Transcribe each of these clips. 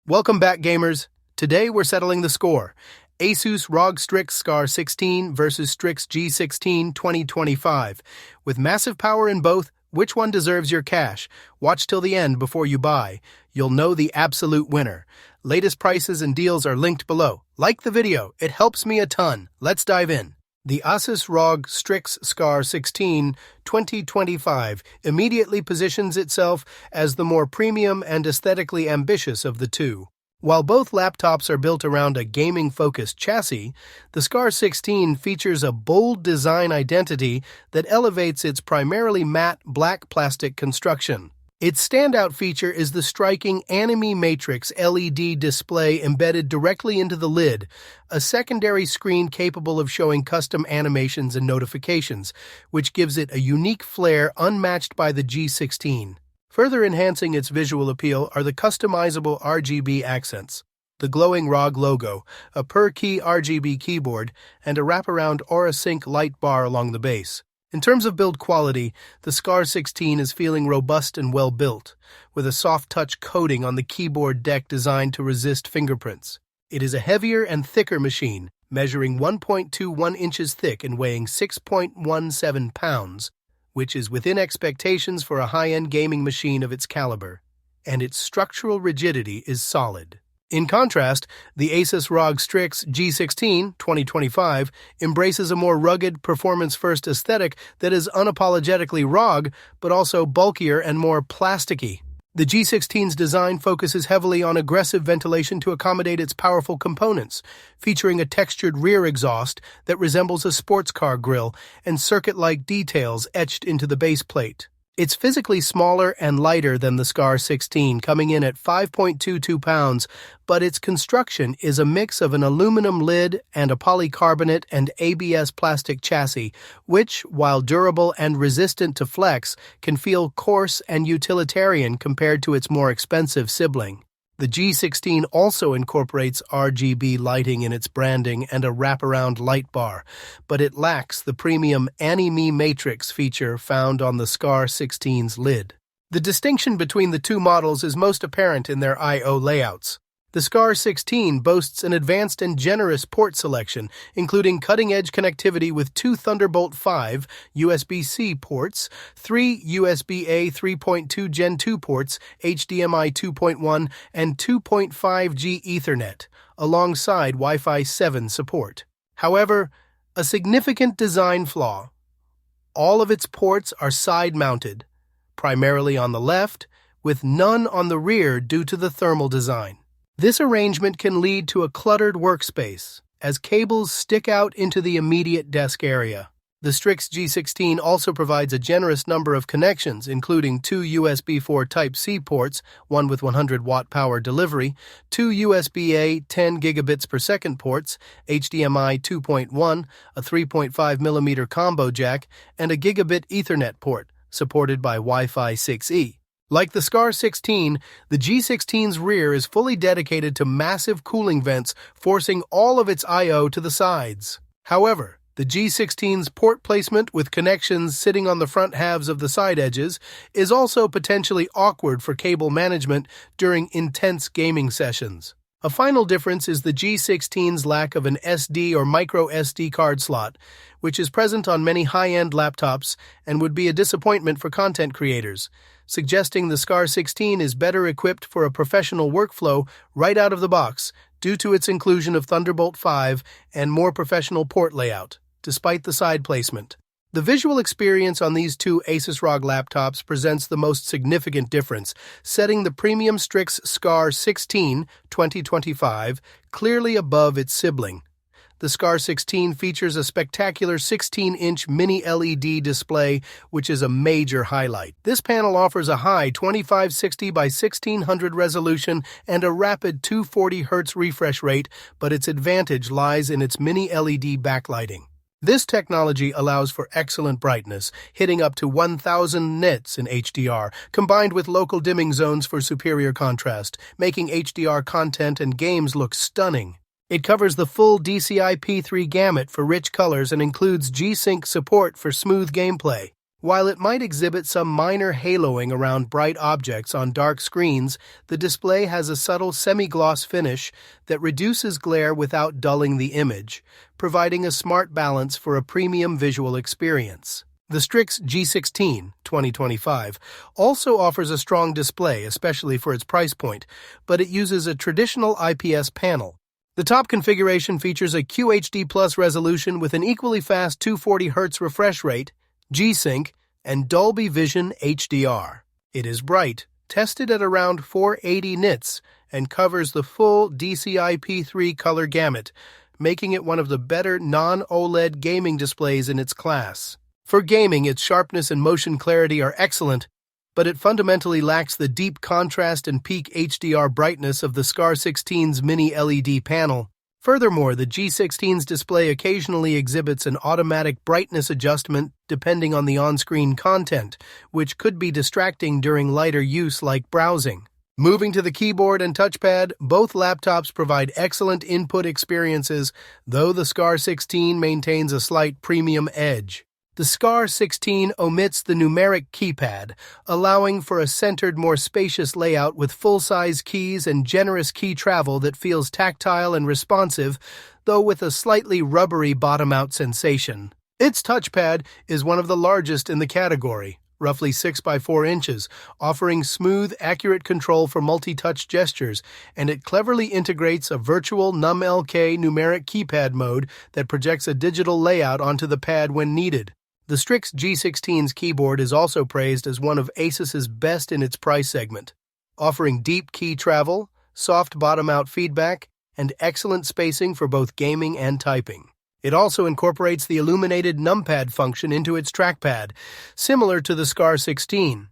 Welcome back, gamers. Today we're settling the score. Asus ROG Strix G16 versus Strix G16 2025. With massive power in both, which one deserves your cash? Watch till the end before you buy. You'll know the absolute winner. Latest prices and deals are linked below. Like the video, it helps me a ton. Let's dive in. The Asus ROG Strix G16 2025 immediately positions itself as the more premium and aesthetically ambitious of the two. While both laptops are built around a gaming-focused chassis, the G16 features a bold design identity that elevates its primarily matte black plastic construction. Its standout feature is the striking Anime Matrix LED display embedded directly into the lid, a secondary screen capable of showing custom animations and notifications, which gives it a unique flair unmatched by the G16. Further enhancing its visual appeal are the customizable RGB accents, the glowing ROG logo, a per-key RGB keyboard, and a wraparound Aura Sync light bar along the base. In terms of build quality, the G16 is feeling robust and well-built, with a soft-touch coating on the keyboard deck designed to resist fingerprints. It is a heavier and thicker machine, measuring 1.21 inches thick and weighing 6.17 pounds, which is within expectations for a high-end gaming machine of its caliber, and its structural rigidity is solid. In contrast, the Asus ROG Strix G16 2025 embraces a more rugged, performance-first aesthetic that is unapologetically ROG, but also bulkier and more plasticky. The G16's design focuses heavily on aggressive ventilation to accommodate its powerful components, featuring a textured rear exhaust that resembles a sports car grille and circuit-like details etched into the base plate. It's physically smaller and lighter than the G16, coming in at 5.22 pounds, but its construction is a mix of an aluminum lid and a polycarbonate and ABS plastic chassis, which, while durable and resistant to flex, can feel coarse and utilitarian compared to its more expensive sibling. The G16 also incorporates RGB lighting in its branding and a wraparound light bar, but it lacks the premium Anime Matrix feature found on the G16's lid. The distinction between the two models is most apparent in their I/O layouts. The G16 boasts an advanced and generous port selection, including cutting-edge connectivity with 2 Thunderbolt 5 USB-C ports, 3 USB-A 3.2 Gen 2 ports, HDMI 2.1, and 2.5G Ethernet, alongside Wi-Fi 7 support. However, a significant design flaw. All of its ports are side-mounted, primarily on the left, with none on the rear due to the thermal design. This arrangement can lead to a cluttered workspace, as cables stick out into the immediate desk area. The Strix G16 also provides a generous number of connections, including 2 USB 4 Type-C ports, one with 100-watt power delivery, 2 USB-A 10 gigabits per second ports, HDMI 2.1, a 3.5mm combo jack, and a gigabit Ethernet port, supported by Wi-Fi 6E. Like the G16, the G16's rear is fully dedicated to massive cooling vents, forcing all of its I/O to the sides. However, the G16's port placement with connections sitting on the front halves of the side edges is also potentially awkward for cable management during intense gaming sessions. A final difference is the G16's lack of an SD or micro SD card slot, which is present on many high-end laptops and would be a disappointment for content creators, suggesting the G16 is better equipped for a professional workflow right out of the box due to its inclusion of Thunderbolt 5 and more professional port layout, despite the side placement. The visual experience on these two Asus ROG laptops presents the most significant difference, setting the premium Strix G16 2025 clearly above its sibling. The G16 features a spectacular 16-inch mini LED display, which is a major highlight. This panel offers a high 2560 by 1600 resolution and a rapid 240 Hz refresh rate, but its advantage lies in its mini LED backlighting. This technology allows for excellent brightness, hitting up to 1000 nits in HDR, combined with local dimming zones for superior contrast, making HDR content and games look stunning. It covers the full DCI P3 gamut for rich colors and includes G-Sync support for smooth gameplay. While it might exhibit some minor haloing around bright objects on dark screens, the display has a subtle semi-gloss finish that reduces glare without dulling the image, providing a smart balance for a premium visual experience. The Strix G16 2025 also offers a strong display, especially for its price point, but it uses a traditional IPS panel. The top configuration features a QHD Plus resolution with an equally fast 240Hz refresh rate, G-Sync, and Dolby Vision HDR. It is bright, tested at around 480 nits, and covers the full DCI-P3 color gamut, making it one of the better non-OLED gaming displays in its class. For gaming, its sharpness and motion clarity are excellent, but it fundamentally lacks the deep contrast and peak HDR brightness of the SCAR16's mini LED panel. Furthermore, the G16's display occasionally exhibits an automatic brightness adjustment depending on the on-screen content, which could be distracting during lighter use like browsing. Moving to the keyboard and touchpad, both laptops provide excellent input experiences, though the SCAR16 maintains a slight premium edge. The SCAR16 omits the numeric keypad, allowing for a centered, more spacious layout with full-size keys and generous key travel that feels tactile and responsive, though with a slightly rubbery bottom-out sensation. Its touchpad is one of the largest in the category, roughly 6 by 4 inches, offering smooth, accurate control for multi-touch gestures, and it cleverly integrates a virtual NumLK numeric keypad mode that projects a digital layout onto the pad when needed. The Strix G16's keyboard is also praised as one of Asus's best in its price segment, offering deep key travel, soft bottom-out feedback, and excellent spacing for both gaming and typing. It also incorporates the illuminated numpad function into its trackpad, similar to the SCAR16.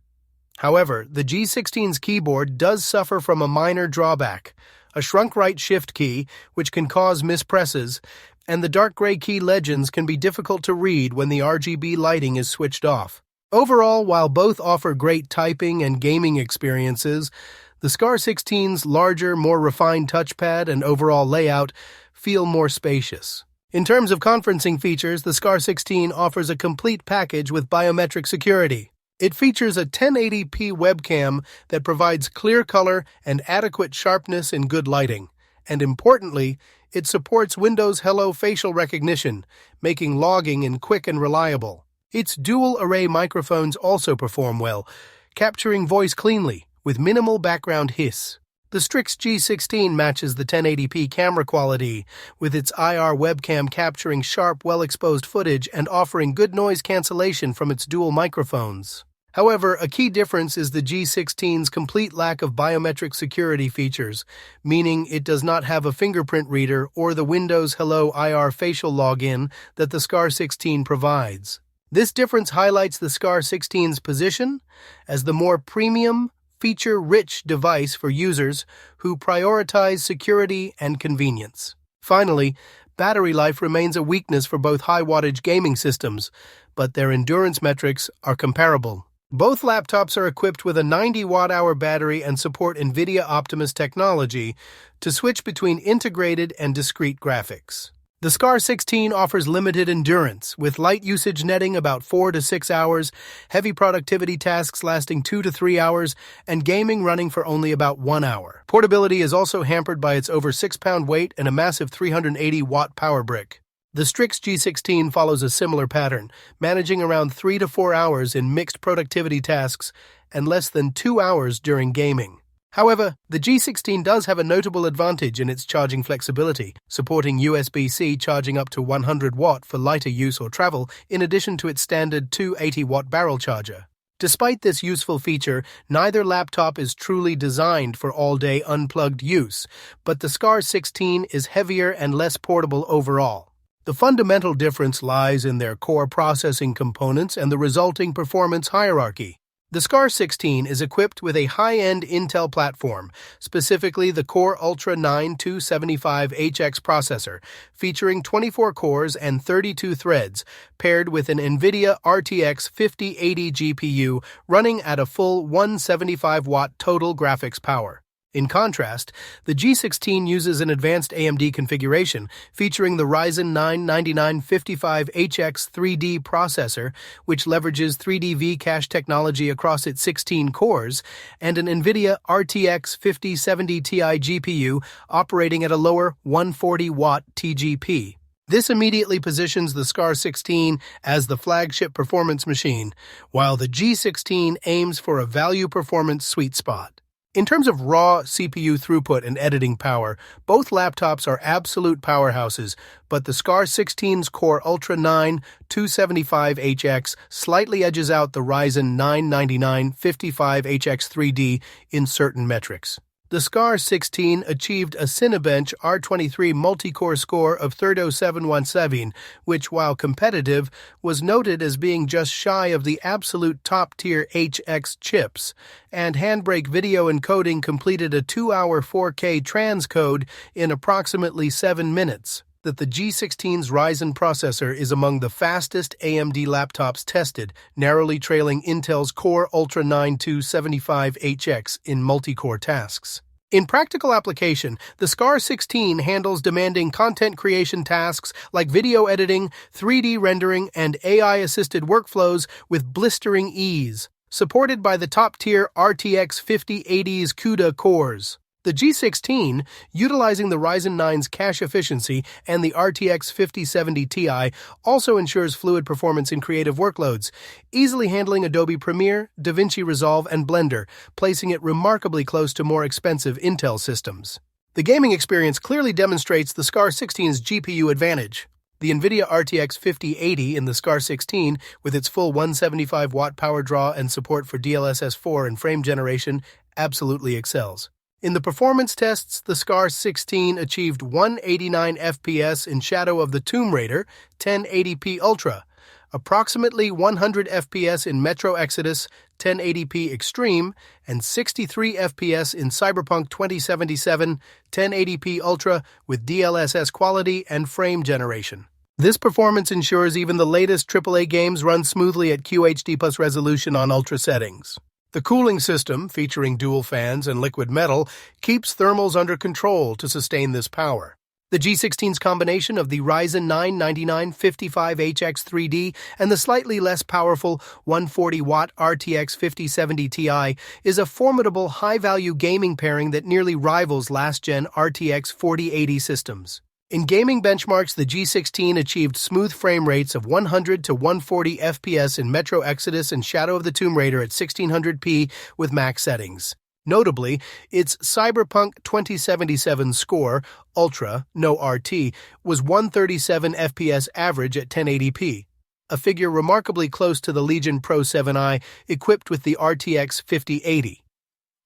However, the G16's keyboard does suffer from a minor drawback: a shrunk right shift key, which can cause mispresses, and the dark gray key legends can be difficult to read when the RGB lighting is switched off. Overall, while both offer great typing and gaming experiences, the SCAR16's larger, more refined touchpad and overall layout feel more spacious. In terms of conferencing features, the SCAR16 offers a complete package with biometric security. It features a 1080p webcam that provides clear color and adequate sharpness in good lighting. And importantly, it supports Windows Hello facial recognition, making logging quick and reliable. Its dual-array microphones also perform well, capturing voice cleanly, with minimal background hiss. The Strix G16 matches the 1080p camera quality, with its IR webcam capturing sharp, well-exposed footage and offering good noise cancellation from its dual microphones. However, a key difference is the G16's complete lack of biometric security features, meaning it does not have a fingerprint reader or the Windows Hello IR facial login that the SCAR16 provides. This difference highlights the SCAR16's position as the more premium, feature-rich device for users who prioritize security and convenience. Finally, battery life remains a weakness for both high-wattage gaming systems, but their endurance metrics are comparable. Both laptops are equipped with a 90 watt-hour battery and support NVIDIA Optimus technology to switch between integrated and discrete graphics. The SCAR16 offers limited endurance, with light usage netting about 4 to 6 hours, heavy productivity tasks lasting 2 to 3 hours, and gaming running for only about 1 hour. Portability is also hampered by its over 6-pound weight and a massive 380-watt power brick. The Strix G16 follows a similar pattern, managing around 3 to 4 hours in mixed productivity tasks and less than 2 hours during gaming. However, the G16 does have a notable advantage in its charging flexibility, supporting USB-C charging up to 100 watt for lighter use or travel, in addition to its standard 280-watt barrel charger. Despite this useful feature, neither laptop is truly designed for all-day unplugged use, but the SCAR16 is heavier and less portable overall. The fundamental difference lies in their core processing components and the resulting performance hierarchy. The SCAR16 is equipped with a high-end Intel platform, specifically the Core Ultra 9 275HX processor, featuring 24 cores and 32 threads, paired with an NVIDIA RTX 5080 GPU running at a full 175-watt total graphics power. In contrast, the G16 uses an advanced AMD configuration featuring the Ryzen 9 9955HX 3D processor, which leverages 3D V-cache technology across its 16 cores, and an NVIDIA RTX 5070 Ti GPU operating at a lower 140-watt TGP. This immediately positions the SCAR16 as the flagship performance machine, while the G16 aims for a value-performance sweet spot. In terms of raw CPU throughput and editing power, both laptops are absolute powerhouses, but the SCAR16's Core Ultra 9 275HX slightly edges out the Ryzen 9 9955HX 3D in certain metrics. The SCAR16 achieved a Cinebench R23 multi-core score of 30717, which, while competitive, was noted as being just shy of the absolute top-tier HX chips, and Handbrake Video Encoding completed a 2-hour 4K transcode in approximately 7 minutes. That the G16's Ryzen processor is among the fastest AMD laptops tested, narrowly trailing Intel's Core Ultra 9 275HX in multi-core tasks. In practical application, the SCAR16 handles demanding content creation tasks like video editing, 3D rendering, and AI-assisted workflows with blistering ease, supported by the top-tier RTX 5080's CUDA cores. The G16, utilizing the Ryzen 9's cache efficiency and the RTX 5070 Ti, also ensures fluid performance in creative workloads, easily handling Adobe Premiere, DaVinci Resolve, and Blender, placing it remarkably close to more expensive Intel systems. The gaming experience clearly demonstrates the SCAR16's GPU advantage. The NVIDIA RTX 5080 in the SCAR16, with its full 175-watt power draw and support for DLSS 4 and frame generation, absolutely excels. In the performance tests, the SCAR16 achieved 189 FPS in Shadow of the Tomb Raider 1080p Ultra, approximately 100 FPS in Metro Exodus 1080p Extreme, and 63 FPS in Cyberpunk 2077 1080p Ultra with DLSS quality and frame generation. This performance ensures even the latest AAA games run smoothly at QHD+ resolution on ultra settings. The cooling system, featuring dual fans and liquid metal, keeps thermals under control to sustain this power. The G16's combination of the Ryzen 9 9955HX 3D and the slightly less powerful 140-watt RTX 5070 Ti is a formidable high-value gaming pairing that nearly rivals last-gen RTX 4080 systems. In gaming benchmarks, the G16 achieved smooth frame rates of 100 to 140 FPS in Metro Exodus and Shadow of the Tomb Raider at 1600p with max settings. Notably, its Cyberpunk 2077 score, Ultra, no RT, was 137 FPS average at 1080p, a figure remarkably close to the Legion Pro 7i equipped with the RTX 5080.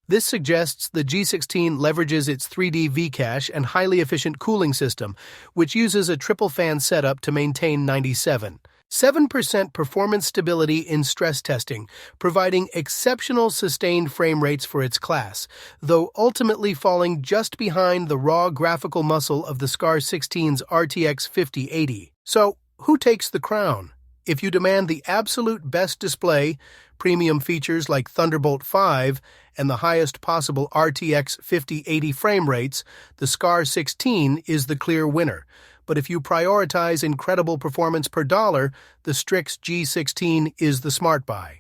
This suggests the G16 leverages its 3D V-cache and highly efficient cooling system, which uses a triple fan setup to maintain 97.7% performance stability in stress testing, providing exceptional sustained frame rates for its class, though ultimately falling just behind the raw graphical muscle of the SCAR16's RTX 5080. So, who takes the crown? If you demand the absolute best display, premium features like Thunderbolt 5, and the highest possible RTX 5080 frame rates, the SCAR16 is the clear winner. But if you prioritize incredible performance per dollar, the Strix G16 is the smart buy.